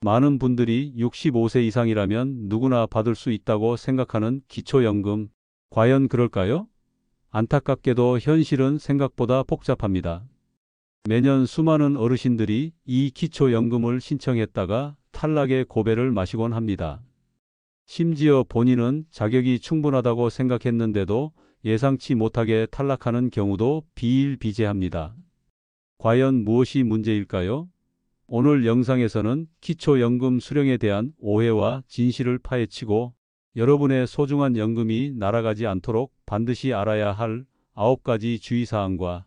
많은 분들이 65세 이상이라면 누구나 받을 수 있다고 생각하는 기초연금. 과연 그럴까요? 안타깝게도 현실은 생각보다 복잡합니다. 매년 수많은 어르신들이 이 기초연금을 신청했다가 탈락의 고배를 마시곤 합니다. 심지어 본인은 자격이 충분하다고 생각했는데도 예상치 못하게 탈락하는 경우도 비일비재합니다. 과연 무엇이 문제일까요? 오늘 영상에서는 기초연금 수령에 대한 오해와 진실을 파헤치고 여러분의 소중한 연금이 날아가지 않도록 반드시 알아야 할 9가지 주의사항과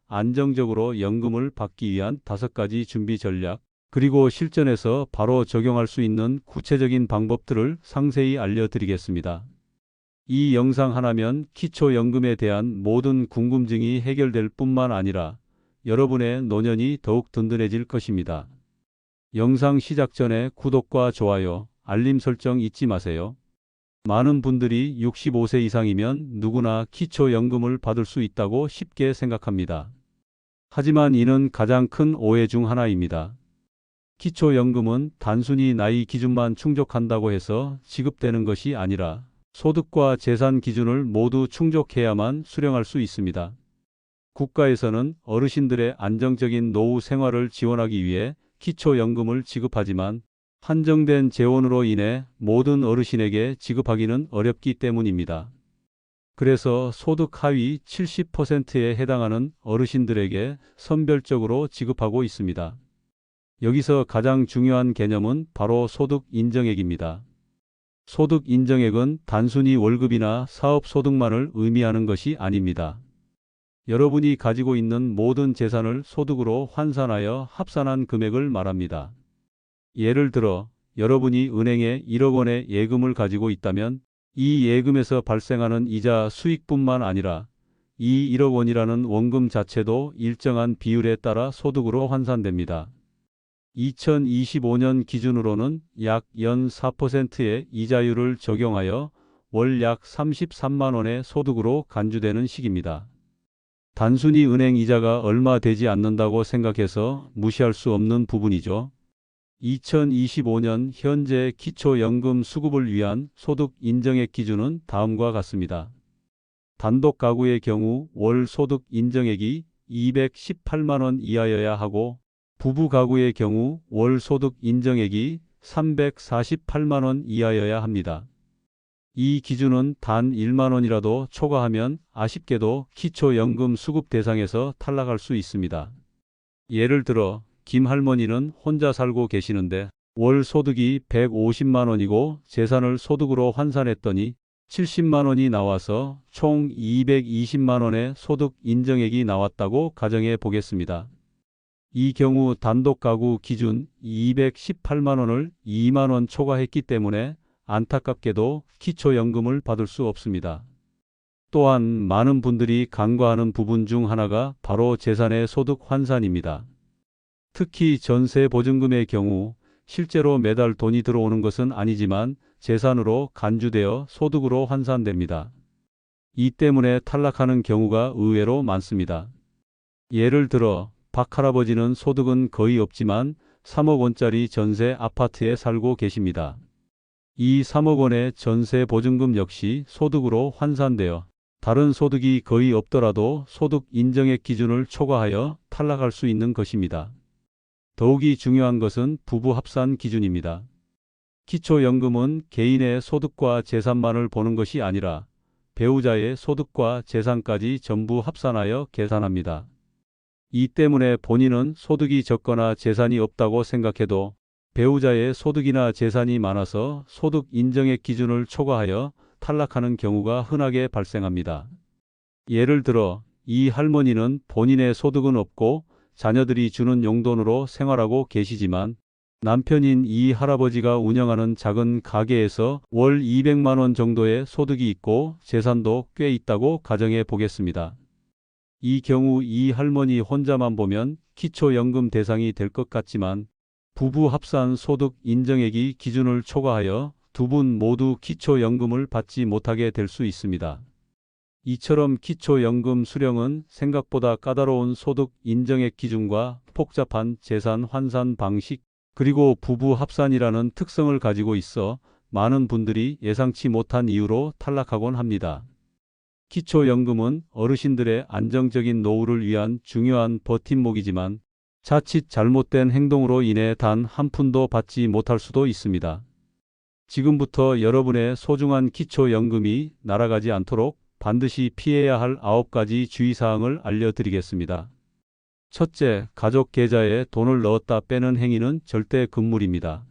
안정적으로 연금을 받기 위한 5가지 준비 전략, 그리고 실전에서 바로 적용할 수 있는 구체적인 방법들을 상세히 알려드리겠습니다. 이 영상 하나면 기초연금에 대한 모든 궁금증이 해결될 뿐만 아니라 여러분의 노년이 더욱 든든해질 것입니다. 영상 시작 전에 구독과 좋아요, 알림 설정 잊지 마세요. 많은 분들이 65세 이상이면 누구나 기초연금을 받을 수 있다고 쉽게 생각합니다. 하지만 이는 가장 큰 오해 중 하나입니다. 기초연금은 단순히 나이 기준만 충족한다고 해서 지급되는 것이 아니라 소득과 재산 기준을 모두 충족해야만 수령할 수 있습니다. 국가에서는 어르신들의 안정적인 노후 생활을 지원하기 위해 기초연금을 지급하지만 한정된 재원으로 인해 모든 어르신에게 지급하기는 어렵기 때문입니다. 그래서 소득 하위 70%에 해당하는 어르신들에게 선별적으로 지급하고 있습니다. 여기서 가장 중요한 개념은 바로 소득 인정액입니다. 소득 인정액은 단순히 월급이나 사업 소득만을 의미하는 것이 아닙니다. 여러분이 가지고 있는 모든 재산을 소득으로 환산하여 합산한 금액을 말합니다. 예를 들어 여러분이 은행에 1억 원의 예금을 가지고 있다면 이 예금에서 발생하는 이자 수익뿐만 아니라 이 1억 원이라는 원금 자체도 일정한 비율에 따라 소득으로 환산됩니다. 2025년 기준으로는 약 연 4%의 이자율을 적용하여 월 약 33만 원의 소득으로 간주되는 시기입니다. 단순히 은행 이자가 얼마 되지 않는다고 생각해서 무시할 수 없는 부분이죠. 2025년 현재 기초연금 수급을 위한 소득 인정액 기준은 다음과 같습니다. 단독 가구의 경우 월 소득 인정액이 218만 원 이하여야 하고 부부 가구의 경우 월 소득 인정액이 348만 원 이하여야 합니다. 이 기준은 단 1만 원이라도 초과하면 아쉽게도 기초연금 수급 대상에서 탈락할 수 있습니다. 예를 들어 김 할머니는 혼자 살고 계시는데 월 소득이 150만 원이고 재산을 소득으로 환산했더니 70만 원이 나와서 총 220만 원의 소득 인정액이 나왔다고 가정해 보겠습니다. 이 경우 단독 가구 기준 218만 원을 2만 원 초과했기 때문에 안타깝게도 기초연금을 받을 수 없습니다. 또한 많은 분들이 간과하는 부분 중 하나가 바로 재산의 소득 환산입니다. 특히 전세보증금의 경우 실제로 매달 돈이 들어오는 것은 아니지만 재산으로 간주되어 소득으로 환산됩니다. 이 때문에 탈락하는 경우가 의외로 많습니다. 예를 들어 박 할아버지는 소득은 거의 없지만 3억 원짜리 전세 아파트에 살고 계십니다. 이 3억 원의 전세 보증금 역시 소득으로 환산되어 다른 소득이 거의 없더라도 소득 인정액 기준을 초과하여 탈락할 수 있는 것입니다. 더욱이 중요한 것은 부부 합산 기준입니다. 기초연금은 개인의 소득과 재산만을 보는 것이 아니라 배우자의 소득과 재산까지 전부 합산하여 계산합니다. 이 때문에 본인은 소득이 적거나 재산이 없다고 생각해도 배우자의 소득이나 재산이 많아서 소득 인정액 기준을 초과하여 탈락하는 경우가 흔하게 발생합니다. 예를 들어 이 할머니는 본인의 소득은 없고 자녀들이 주는 용돈으로 생활하고 계시지만 남편인 이 할아버지가 운영하는 작은 가게에서 월 200만 원 정도의 소득이 있고 재산도 꽤 있다고 가정해 보겠습니다. 이 경우 이 할머니 혼자만 보면 기초연금 대상이 될 것 같지만 부부 합산 소득 인정액이 기준을 초과하여 두 분 모두 기초연금을 받지 못하게 될 수 있습니다. 이처럼 기초연금 수령은 생각보다 까다로운 소득 인정액 기준과 복잡한 재산 환산 방식, 그리고 부부 합산이라는 특성을 가지고 있어 많은 분들이 예상치 못한 이유로 탈락하곤 합니다. 기초연금은 어르신들의 안정적인 노후를 위한 중요한 버팀목이지만 자칫 잘못된 행동으로 인해 단 한 푼도 받지 못할 수도 있습니다. 지금부터 여러분의 소중한 기초연금이 날아가지 않도록 반드시 피해야 할 9가지 주의사항을 알려드리겠습니다. 첫째, 가족 계좌에 돈을 넣었다 빼는 행위는 절대 금물입니다.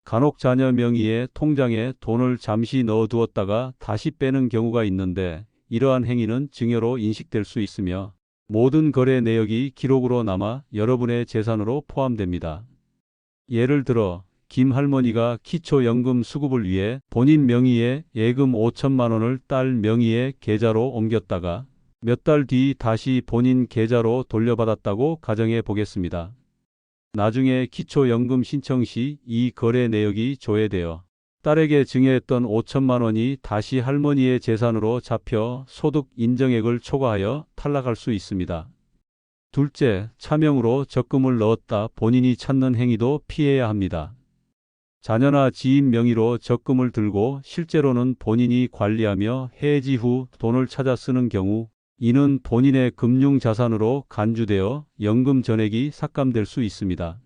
간혹 자녀 명의의 통장에 돈을 잠시 넣어두었다가 다시 빼는 경우가 있는데 이러한 행위는 증여로 인식될 수 있으며 모든 거래 내역이 기록으로 남아 여러분의 재산으로 포함됩니다. 예를 들어 김 할머니가 기초연금 수급을 위해 본인 명의의 예금 5천만 원을 딸 명의의 계좌로 옮겼다가 몇 달 뒤 다시 본인 계좌로 돌려받았다고 가정해 보겠습니다. 나중에 기초연금 신청 시 이 거래 내역이 조회되어 딸에게 증여했던 5천만 원이 다시 할머니의 재산으로 잡혀 소득 인정액을 초과하여 탈락할 수 있습니다. 둘째, 차명으로 적금을 넣었다 본인이 찾는 행위도 피해야 합니다. 자녀나 지인 명의로 적금을 들고 실제로는 본인이 관리하며 해지 후 돈을 찾아 쓰는 경우 이는 본인의 금융자산으로 간주되어 연금 전액이 삭감될 수 있습니다.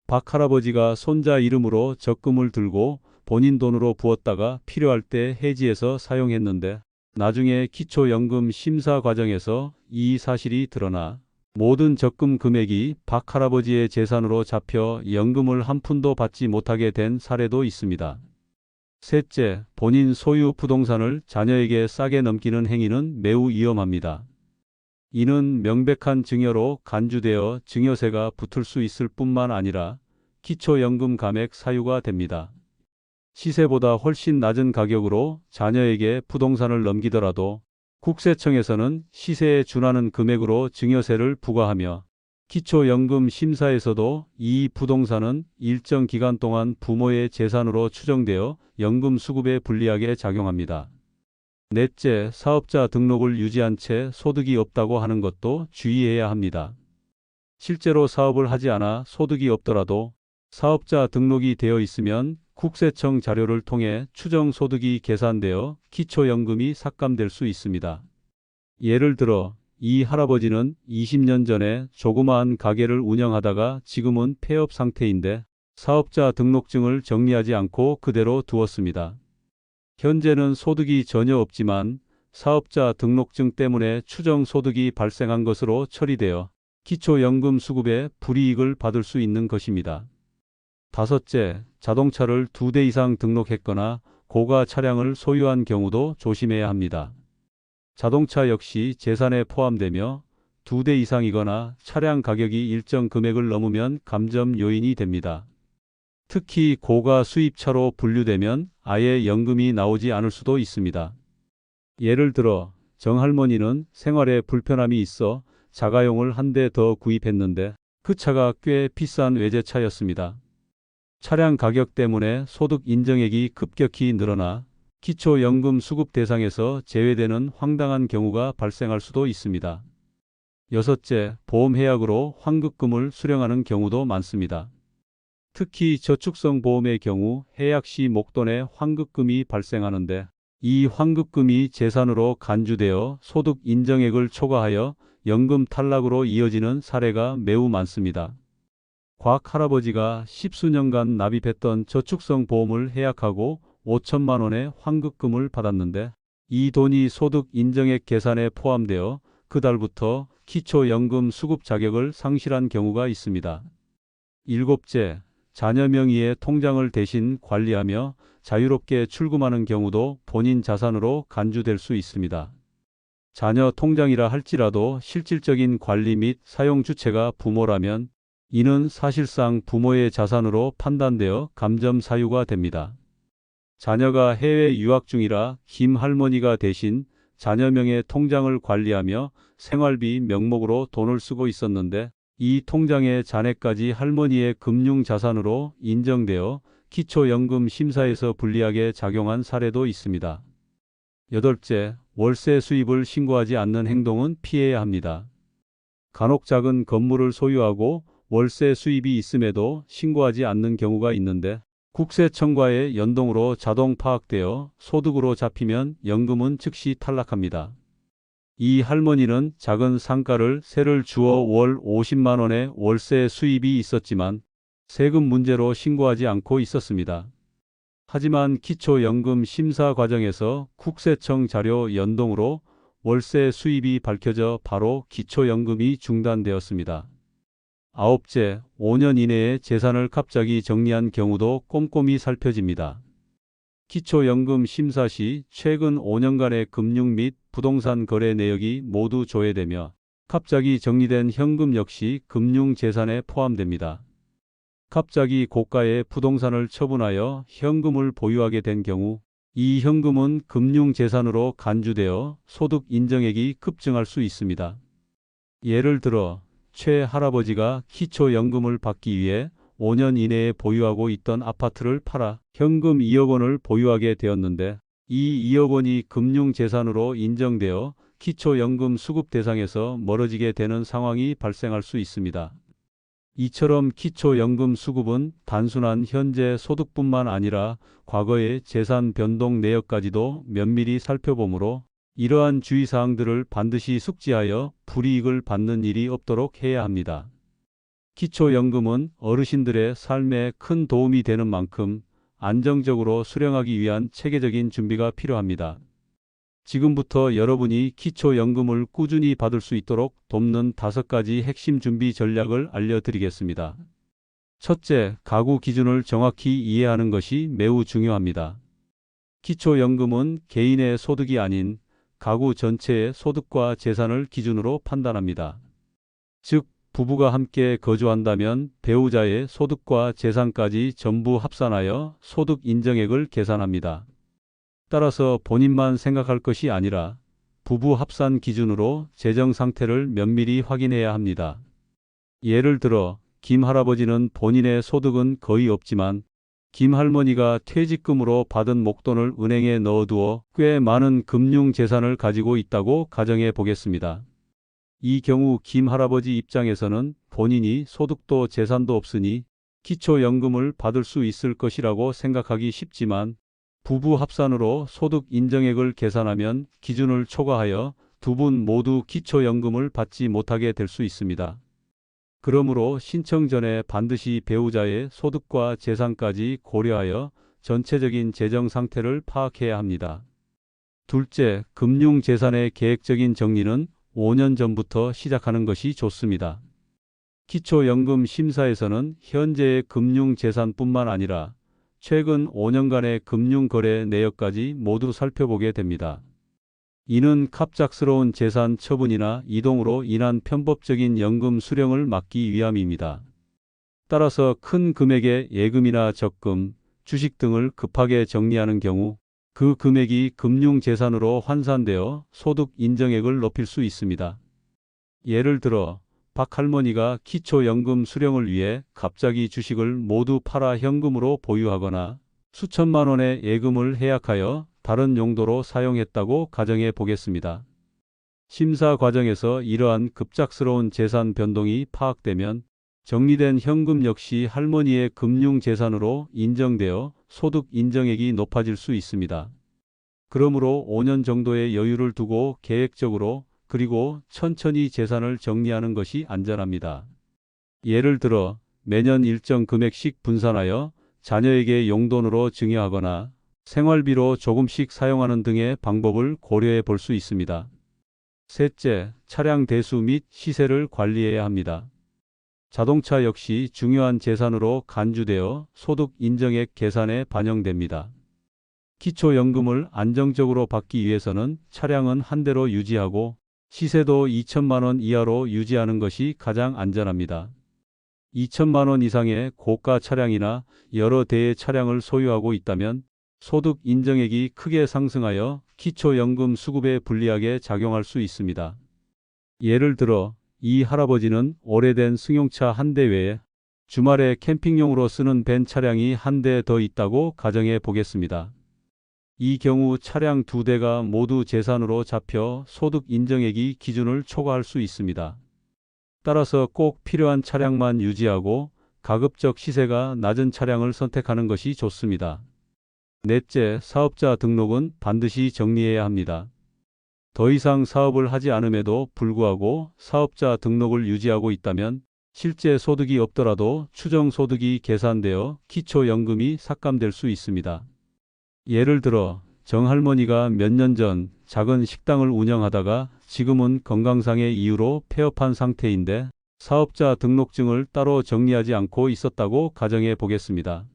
박 할아버지가 손자 이름으로 적금을 들고 본인 돈으로 부었다가 필요할 때 해지해서 사용했는데 나중에 기초연금 심사 과정에서 이 사실이 드러나 모든 적금 금액이 박 할아버지의 재산으로 잡혀 연금을 한 푼도 받지 못하게 된 사례도 있습니다. 셋째, 본인 소유 부동산을 자녀에게 싸게 넘기는 행위는 매우 위험합니다. 이는 명백한 증여로 간주되어 증여세가 붙을 수 있을 뿐만 아니라 기초연금 감액 사유가 됩니다. 시세보다 훨씬 낮은 가격으로 자녀에게 부동산을 넘기더라도 국세청에서는 시세에 준하는 금액으로 증여세를 부과하며 기초연금 심사에서도 이 부동산은 일정 기간 동안 부모의 재산으로 추정되어 연금 수급에 불리하게 작용합니다. 넷째, 사업자 등록을 유지한 채 소득이 없다고 하는 것도 주의해야 합니다. 실제로 사업을 하지 않아 소득이 없더라도 사업자 등록이 되어 있으면 국세청 자료를 통해 추정 소득이 계산되어 기초연금이 삭감될 수 있습니다. 예를 들어 이 할아버지는 20년 전에 조그마한 가게를 운영하다가 지금은 폐업 상태인데 사업자 등록증을 정리하지 않고 그대로 두었습니다. 현재는 소득이 전혀 없지만 사업자 등록증 때문에 추정 소득이 발생한 것으로 처리되어 기초연금 수급에 불이익을 받을 수 있는 것입니다. 다섯째, 자동차를 2대 이상 등록했거나 고가 차량을 소유한 경우도 조심해야 합니다. 자동차 역시 재산에 포함되며 2대 이상이거나 차량 가격이 일정 금액을 넘으면 감점 요인이 됩니다. 특히 고가 수입차로 분류되면 아예 연금이 나오지 않을 수도 있습니다. 예를 들어 정할머니는 생활에 불편함이 있어 자가용을 한 대 더 구입했는데 그 차가 꽤 비싼 외제차였습니다. 차량 가격 때문에 소득 인정액이 급격히 늘어나 기초연금 수급 대상에서 제외되는 황당한 경우가 발생할 수도 있습니다. 여섯째, 보험해약으로 환급금을 수령하는 경우도 많습니다. 특히 저축성 보험의 경우 해약 시 목돈에 환급금이 발생하는데 이 환급금이 재산으로 간주되어 소득 인정액을 초과하여 연금 탈락으로 이어지는 사례가 매우 많습니다. 곽 할아버지가 10수년간 납입했던 저축성 보험을 해약하고 5천만 원의 환급금을 받았는데 이 돈이 소득 인정액 계산에 포함되어 그달부터 기초연금 수급 자격을 상실한 경우가 있습니다. 일곱째, 자녀 명의의 통장을 대신 관리하며 자유롭게 출금하는 경우도 본인 자산으로 간주될 수 있습니다. 자녀 통장이라 할지라도 실질적인 관리 및 사용 주체가 부모라면 이는 사실상 부모의 자산으로 판단되어 감점 사유가 됩니다. 자녀가 해외 유학 중이라 김 할머니가 대신 자녀 명의 통장을 관리하며 생활비 명목으로 돈을 쓰고 있었는데 이 통장의 잔액까지 할머니의 금융자산으로 인정되어 기초연금 심사에서 불리하게 작용한 사례도 있습니다. 여덟째, 월세 수입을 신고하지 않는 행동은 피해야 합니다. 간혹 작은 건물을 소유하고 월세 수입이 있음에도 신고하지 않는 경우가 있는데 국세청과의 연동으로 자동 파악되어 소득으로 잡히면 연금은 즉시 탈락합니다. 이 할머니는 작은 상가를 세를 주어 월 50만 원의 월세 수입이 있었지만 세금 문제로 신고하지 않고 있었습니다. 하지만 기초연금 심사 과정에서 국세청 자료 연동으로 월세 수입이 밝혀져 바로 기초연금이 중단되었습니다. 아홉째, 5년 이내에 재산을 갑자기 정리한 경우도 꼼꼼히 살펴집니다. 기초연금 심사 시 최근 5년간의 금융 및 부동산 거래 내역이 모두 조회되며 갑자기 정리된 현금 역시 금융재산에 포함됩니다. 갑자기 고가의 부동산을 처분하여 현금을 보유하게 된 경우 이 현금은 금융재산으로 간주되어 소득 인정액이 급증할 수 있습니다. 예를 들어 최 할아버지가 기초연금을 받기 위해 5년 이내에 보유하고 있던 아파트를 팔아 현금 2억 원을 보유하게 되었는데 이 2억 원이 금융재산으로 인정되어 기초연금 수급 대상에서 멀어지게 되는 상황이 발생할 수 있습니다. 이처럼 기초연금 수급은 단순한 현재 소득뿐만 아니라 과거의 재산 변동 내역까지도 면밀히 살펴보므로 이러한 주의사항들을 반드시 숙지하여 불이익을 받는 일이 없도록 해야 합니다. 기초연금은 어르신들의 삶에 큰 도움이 되는 만큼 안정적으로 수령하기 위한 체계적인 준비가 필요합니다. 지금부터 여러분이 기초연금을 꾸준히 받을 수 있도록 돕는 5가지 핵심 준비 전략을 알려드리겠습니다. 첫째, 가구 기준을 정확히 이해하는 것이 매우 중요합니다. 기초연금은 개인의 소득이 아닌 가구 전체의 소득과 재산을 기준으로 판단합니다. 즉, 부부가 함께 거주한다면 배우자의 소득과 재산까지 전부 합산하여 소득 인정액을 계산합니다. 따라서 본인만 생각할 것이 아니라 부부 합산 기준으로 재정 상태를 면밀히 확인해야 합니다. 예를 들어 김 할아버지는 본인의 소득은 거의 없지만 김 할머니가 퇴직금으로 받은 목돈을 은행에 넣어두어 꽤 많은 금융 재산을 가지고 있다고 가정해 보겠습니다. 이 경우 김 할아버지 입장에서는 본인이 소득도 재산도 없으니 기초연금을 받을 수 있을 것이라고 생각하기 쉽지만 부부 합산으로 소득 인정액을 계산하면 기준을 초과하여 두 분 모두 기초연금을 받지 못하게 될 수 있습니다. 그러므로 신청 전에 반드시 배우자의 소득과 재산까지 고려하여 전체적인 재정 상태를 파악해야 합니다. 둘째, 금융재산의 계획적인 정리는 5년 전부터 시작하는 것이 좋습니다. 기초연금 심사에서는 현재의 금융재산뿐만 아니라 최근 5년간의 금융거래 내역까지 모두 살펴보게 됩니다. 이는 갑작스러운 재산 처분이나 이동으로 인한 편법적인 연금 수령을 막기 위함입니다. 따라서 큰 금액의 예금이나 적금, 주식 등을 급하게 정리하는 경우 그 금액이 금융재산으로 환산되어 소득 인정액을 높일 수 있습니다. 예를 들어 박 할머니가 기초연금 수령을 위해 갑자기 주식을 모두 팔아 현금으로 보유하거나 수천만 원의 예금을 해약하여 다른 용도로 사용했다고 가정해 보겠습니다. 심사 과정에서 이러한 급작스러운 재산 변동이 파악되면 정리된 현금 역시 할머니의 금융재산으로 인정되어 소득 인정액이 높아질 수 있습니다. 그러므로 5년 정도의 여유를 두고 계획적으로 그리고 천천히 재산을 정리하는 것이 안전합니다. 예를 들어 매년 일정 금액씩 분산하여 자녀에게 용돈으로 증여하거나 생활비로 조금씩 사용하는 등의 방법을 고려해 볼 수 있습니다. 셋째, 차량 대수 및 시세를 관리해야 합니다. 자동차 역시 중요한 재산으로 간주되어 소득 인정액 계산에 반영됩니다. 기초연금을 안정적으로 받기 위해서는 차량은 한 대로 유지하고 시세도 2천만 원 이하로 유지하는 것이 가장 안전합니다. 2천만 원 이상의 고가 차량이나 여러 대의 차량을 소유하고 있다면 소득 인정액이 크게 상승하여 기초연금 수급에 불리하게 작용할 수 있습니다. 예를 들어 이 할아버지는 오래된 승용차 한 대 외에 주말에 캠핑용으로 쓰는 벤 차량이 한 대 더 있다고 가정해 보겠습니다. 이 경우 차량 2대가 모두 재산으로 잡혀 소득 인정액이 기준을 초과할 수 있습니다. 따라서 꼭 필요한 차량만 유지하고 가급적 시세가 낮은 차량을 선택하는 것이 좋습니다. 넷째, 사업자 등록은 반드시 정리해야 합니다. 더 이상 사업을 하지 않음에도 불구하고 사업자 등록을 유지하고 있다면 실제 소득이 없더라도 추정 소득이 계산되어 기초연금이 삭감될 수 있습니다. 예를 들어 정할머니가 몇 년 전 작은 식당을 운영하다가 지금은 건강상의 이유로 폐업한 상태인데 사업자 등록증을 따로 정리하지 않고 있었다고 가정해 보겠습니다.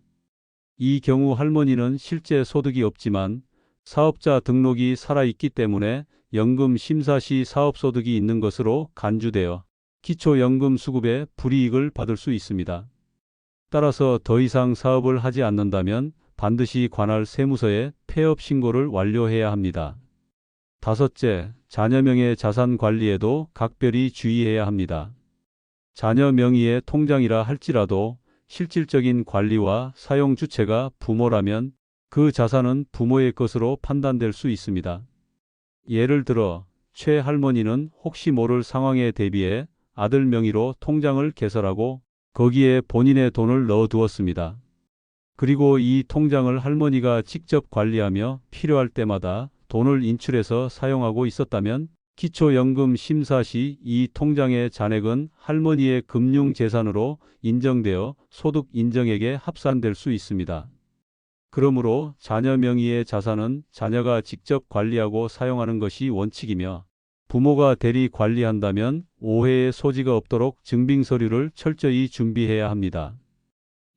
이 경우 할머니는 실제 소득이 없지만 사업자 등록이 살아있기 때문에 연금 심사 시 사업소득이 있는 것으로 간주되어 기초연금 수급에 불이익을 받을 수 있습니다. 따라서 더 이상 사업을 하지 않는다면 반드시 관할 세무서에 폐업 신고를 완료해야 합니다. 다섯째, 자녀 명의 자산 관리에도 각별히 주의해야 합니다. 자녀 명의의 통장이라 할지라도 실질적인 관리와 사용 주체가 부모라면 그 자산은 부모의 것으로 판단될 수 있습니다. 예를 들어 최 할머니는 혹시 모를 상황에 대비해 아들 명의로 통장을 개설하고 거기에 본인의 돈을 넣어 두었습니다. 그리고 이 통장을 할머니가 직접 관리하며 필요할 때마다 돈을 인출해서 사용하고 있었다면 기초연금 심사 시 이 통장의 잔액은 할머니의 금융재산으로 인정되어 소득 인정액에 합산될 수 있습니다. 그러므로 자녀 명의의 자산은 자녀가 직접 관리하고 사용하는 것이 원칙이며 부모가 대리 관리한다면 오해의 소지가 없도록 증빙서류를 철저히 준비해야 합니다.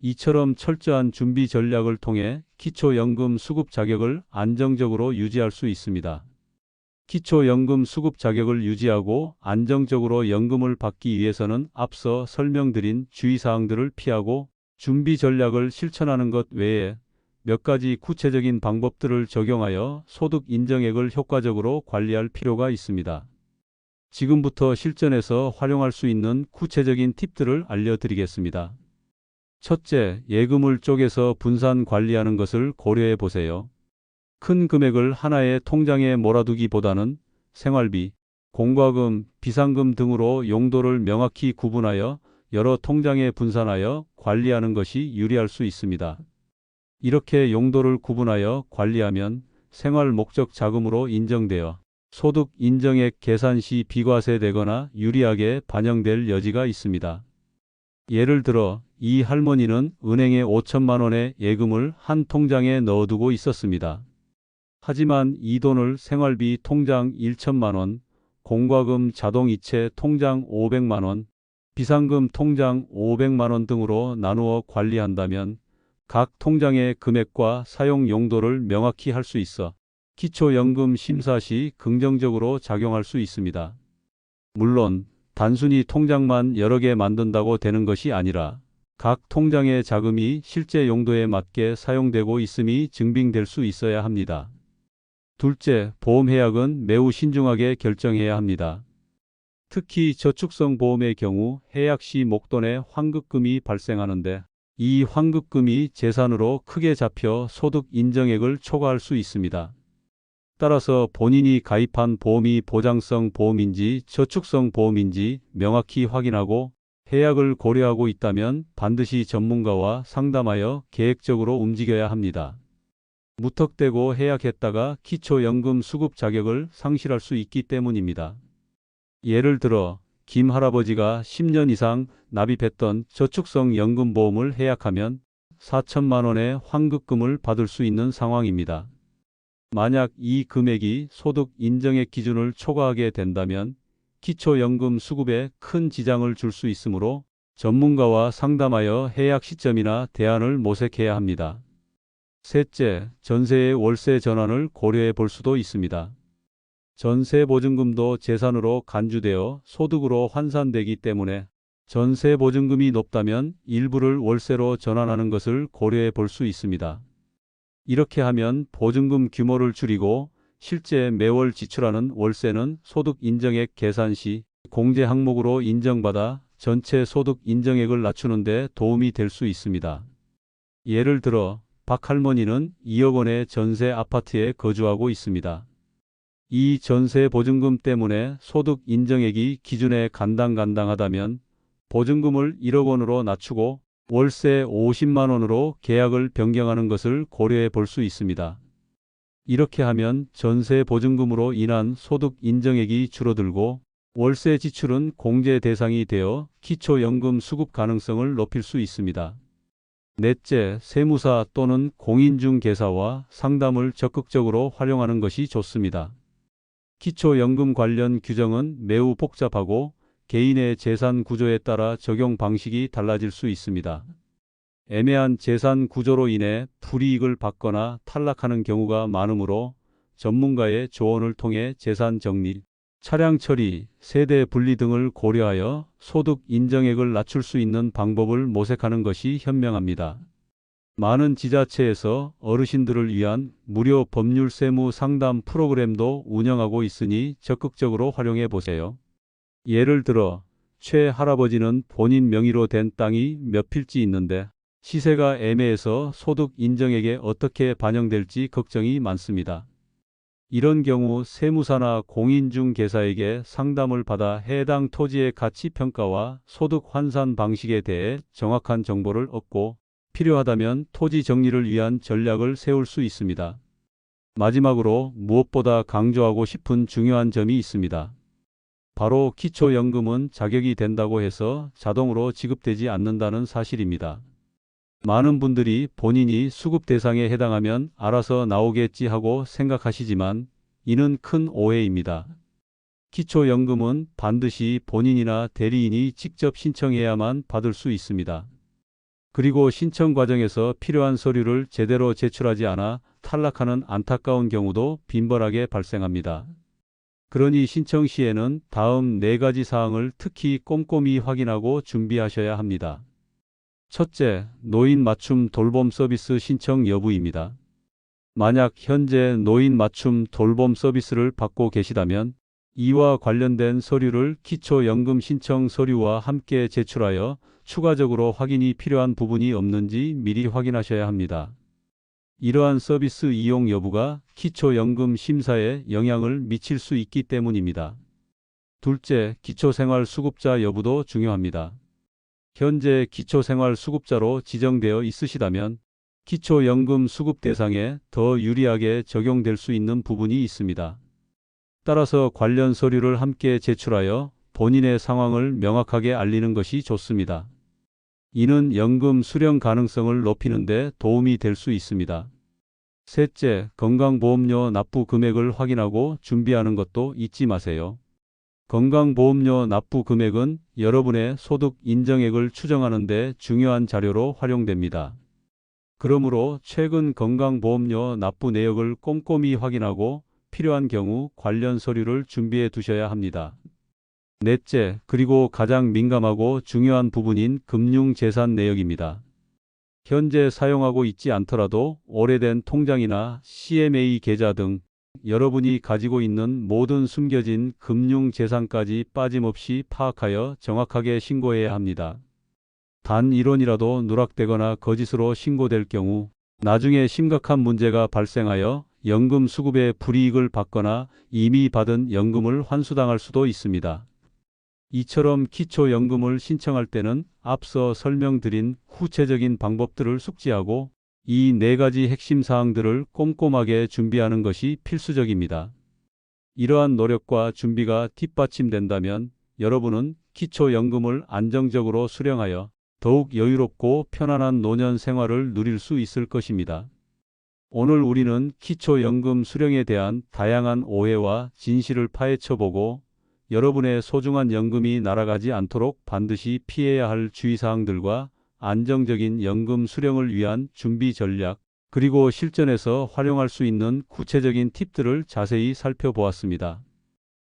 이처럼 철저한 준비 전략을 통해 기초연금 수급 자격을 안정적으로 유지할 수 있습니다. 기초연금 수급 자격을 유지하고 안정적으로 연금을 받기 위해서는 앞서 설명드린 주의사항들을 피하고 준비 전략을 실천하는 것 외에 몇 가지 구체적인 방법들을 적용하여 소득 인정액을 효과적으로 관리할 필요가 있습니다. 지금부터 실전에서 활용할 수 있는 구체적인 팁들을 알려드리겠습니다. 첫째, 예금을 쪼개서 분산 관리하는 것을 고려해 보세요. 큰 금액을 하나의 통장에 몰아두기보다는 생활비, 공과금, 비상금 등으로 용도를 명확히 구분하여 여러 통장에 분산하여 관리하는 것이 유리할 수 있습니다. 이렇게 용도를 구분하여 관리하면 생활 목적 자금으로 인정되어 소득 인정액 계산 시 비과세되거나 유리하게 반영될 여지가 있습니다. 예를 들어 이 할머니는 은행에 5천만 원의 예금을 한 통장에 넣어두고 있었습니다. 하지만 이 돈을 생활비 통장 1천만 원, 공과금 자동이체 통장 500만 원, 비상금 통장 500만 원 등으로 나누어 관리한다면 각 통장의 금액과 사용 용도를 명확히 할 수 있어 기초연금 심사 시 긍정적으로 작용할 수 있습니다. 물론 단순히 통장만 여러 개 만든다고 되는 것이 아니라 각 통장의 자금이 실제 용도에 맞게 사용되고 있음이 증빙될 수 있어야 합니다. 둘째, 보험 해약은 매우 신중하게 결정해야 합니다. 특히 저축성 보험의 경우 해약 시 목돈에 환급금이 발생하는데 이 환급금이 재산으로 크게 잡혀 소득 인정액을 초과할 수 있습니다. 따라서 본인이 가입한 보험이 보장성 보험인지 저축성 보험인지 명확히 확인하고 해약을 고려하고 있다면 반드시 전문가와 상담하여 계획적으로 움직여야 합니다. 무턱대고 해약했다가 기초연금 수급 자격을 상실할 수 있기 때문입니다. 예를 들어 김 할아버지가 10년 이상 납입했던 저축성 연금보험을 해약하면 4천만 원의 환급금을 받을 수 있는 상황입니다. 만약 이 금액이 소득 인정액 기준을 초과하게 된다면 기초연금 수급에 큰 지장을 줄 수 있으므로 전문가와 상담하여 해약 시점이나 대안을 모색해야 합니다. 셋째, 전세의 월세 전환을 고려해 볼 수도 있습니다. 전세보증금도 재산으로 간주되어 소득으로 환산되기 때문에 전세보증금이 높다면 일부를 월세로 전환하는 것을 고려해 볼 수 있습니다. 이렇게 하면 보증금 규모를 줄이고 실제 매월 지출하는 월세는 소득 인정액 계산 시 공제 항목으로 인정받아 전체 소득 인정액을 낮추는 데 도움이 될 수 있습니다. 예를 들어 박 할머니는 2억 원의 전세 아파트에 거주하고 있습니다. 이 전세 보증금 때문에 소득 인정액이 기준에 간당간당하다면 보증금을 1억 원으로 낮추고 월세 50만 원으로 계약을 변경하는 것을 고려해 볼 수 있습니다. 이렇게 하면 전세 보증금으로 인한 소득 인정액이 줄어들고 월세 지출은 공제 대상이 되어 기초연금 수급 가능성을 높일 수 있습니다. 넷째, 세무사 또는 공인중개사와 상담을 적극적으로 활용하는 것이 좋습니다. 기초연금 관련 규정은 매우 복잡하고 개인의 재산 구조에 따라 적용 방식이 달라질 수 있습니다. 애매한 재산 구조로 인해 불이익을 받거나 탈락하는 경우가 많으므로 전문가의 조언을 통해 재산 정리, 차량 처리, 세대 분리 등을 고려하여 소득 인정액을 낮출 수 있는 방법을 모색하는 것이 현명합니다. 많은 지자체에서 어르신들을 위한 무료 법률 세무 상담 프로그램도 운영하고 있으니 적극적으로 활용해 보세요. 예를 들어 최 할아버지는 본인 명의로 된 땅이 몇 필지 있는데 시세가 애매해서 소득 인정액에 어떻게 반영될지 걱정이 많습니다. 이런 경우 세무사나 공인중개사에게 상담을 받아 해당 토지의 가치 평가와 소득 환산 방식에 대해 정확한 정보를 얻고 필요하다면 토지 정리를 위한 전략을 세울 수 있습니다. 마지막으로 무엇보다 강조하고 싶은 중요한 점이 있습니다. 바로 기초연금은 자격이 된다고 해서 자동으로 지급되지 않는다는 사실입니다. 많은 분들이 본인이 수급 대상에 해당하면 알아서 나오겠지 하고 생각하시지만 이는 큰 오해입니다. 기초연금은 반드시 본인이나 대리인이 직접 신청해야만 받을 수 있습니다. 그리고 신청 과정에서 필요한 서류를 제대로 제출하지 않아 탈락하는 안타까운 경우도 빈번하게 발생합니다. 그러니 신청 시에는 다음 4가지 사항을 특히 꼼꼼히 확인하고 준비하셔야 합니다. 첫째, 노인 맞춤 돌봄 서비스 신청 여부입니다. 만약 현재 노인 맞춤 돌봄 서비스를 받고 계시다면 이와 관련된 서류를 기초연금 신청 서류와 함께 제출하여 추가적으로 확인이 필요한 부분이 없는지 미리 확인하셔야 합니다. 이러한 서비스 이용 여부가 기초연금 심사에 영향을 미칠 수 있기 때문입니다. 둘째, 기초생활수급자 여부도 중요합니다. 현재 기초생활수급자로 지정되어 있으시다면 기초연금 수급 대상에 더 유리하게 적용될 수 있는 부분이 있습니다. 따라서 관련 서류를 함께 제출하여 본인의 상황을 명확하게 알리는 것이 좋습니다. 이는 연금 수령 가능성을 높이는 데 도움이 될 수 있습니다. 셋째, 건강보험료 납부 금액을 확인하고 준비하는 것도 잊지 마세요. 건강보험료 납부 금액은 여러분의 소득 인정액을 추정하는 데 중요한 자료로 활용됩니다. 그러므로 최근 건강보험료 납부 내역을 꼼꼼히 확인하고 필요한 경우 관련 서류를 준비해 두셔야 합니다. 넷째, 그리고 가장 민감하고 중요한 부분인 금융재산 내역입니다. 현재 사용하고 있지 않더라도 오래된 통장이나 CMA 계좌 등 여러분이 가지고 있는 모든 숨겨진 금융재산까지 빠짐없이 파악하여 정확하게 신고해야 합니다. 단 1원이라도 누락되거나 거짓으로 신고될 경우 나중에 심각한 문제가 발생하여 연금 수급에 불이익을 받거나 이미 받은 연금을 환수당할 수도 있습니다. 이처럼 기초연금을 신청할 때는 앞서 설명드린 구체적인 방법들을 숙지하고 이 4가지 핵심 사항들을 꼼꼼하게 준비하는 것이 필수적입니다. 이러한 노력과 준비가 뒷받침된다면 여러분은 기초연금을 안정적으로 수령하여 더욱 여유롭고 편안한 노년 생활을 누릴 수 있을 것입니다. 오늘 우리는 기초연금 수령에 대한 다양한 오해와 진실을 파헤쳐보고 여러분의 소중한 연금이 날아가지 않도록 반드시 피해야 할 주의사항들과 안정적인 연금 수령을 위한 준비 전략, 그리고 실전에서 활용할 수 있는 구체적인 팁들을 자세히 살펴보았습니다.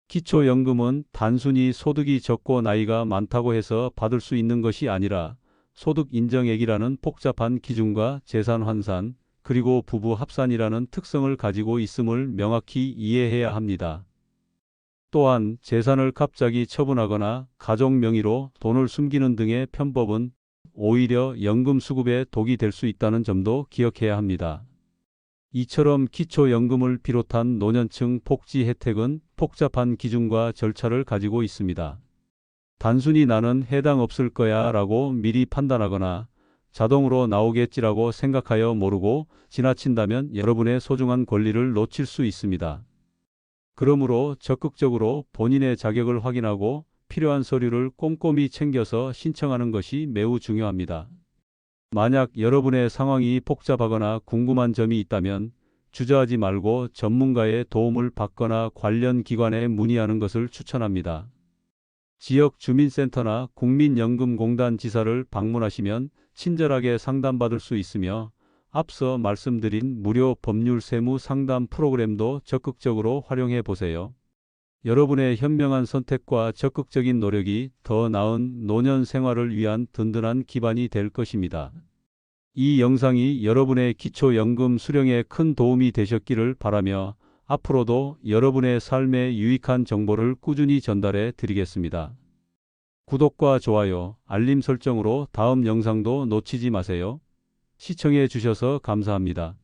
기초연금은 단순히 소득이 적고 나이가 많다고 해서 받을 수 있는 것이 아니라 소득 인정액이라는 복잡한 기준과 재산 환산, 그리고 부부 합산이라는 특성을 가지고 있음을 명확히 이해해야 합니다. 또한 재산을 갑자기 처분하거나 가족 명의로 돈을 숨기는 등의 편법은 오히려 연금 수급에 독이 될 수 있다는 점도 기억해야 합니다. 이처럼 기초연금을 비롯한 노년층 복지 혜택은 복잡한 기준과 절차를 가지고 있습니다. 단순히 나는 해당 없을 거야 라고 미리 판단하거나 자동으로 나오겠지라고 생각하여 모르고 지나친다면 여러분의 소중한 권리를 놓칠 수 있습니다. 그러므로 적극적으로 본인의 자격을 확인하고 필요한 서류를 꼼꼼히 챙겨서 신청하는 것이 매우 중요합니다. 만약 여러분의 상황이 복잡하거나 궁금한 점이 있다면 주저하지 말고 전문가의 도움을 받거나 관련 기관에 문의하는 것을 추천합니다. 지역 주민센터나 국민연금공단 지사를 방문하시면 친절하게 상담받을 수 있으며 앞서 말씀드린 무료 법률 세무 상담 프로그램도 적극적으로 활용해 보세요. 여러분의 현명한 선택과 적극적인 노력이 더 나은 노년 생활을 위한 든든한 기반이 될 것입니다. 이 영상이 여러분의 기초연금 수령에 큰 도움이 되셨기를 바라며 앞으로도 여러분의 삶에 유익한 정보를 꾸준히 전달해 드리겠습니다. 구독과 좋아요, 알림 설정으로 다음 영상도 놓치지 마세요. 시청해 주셔서 감사합니다.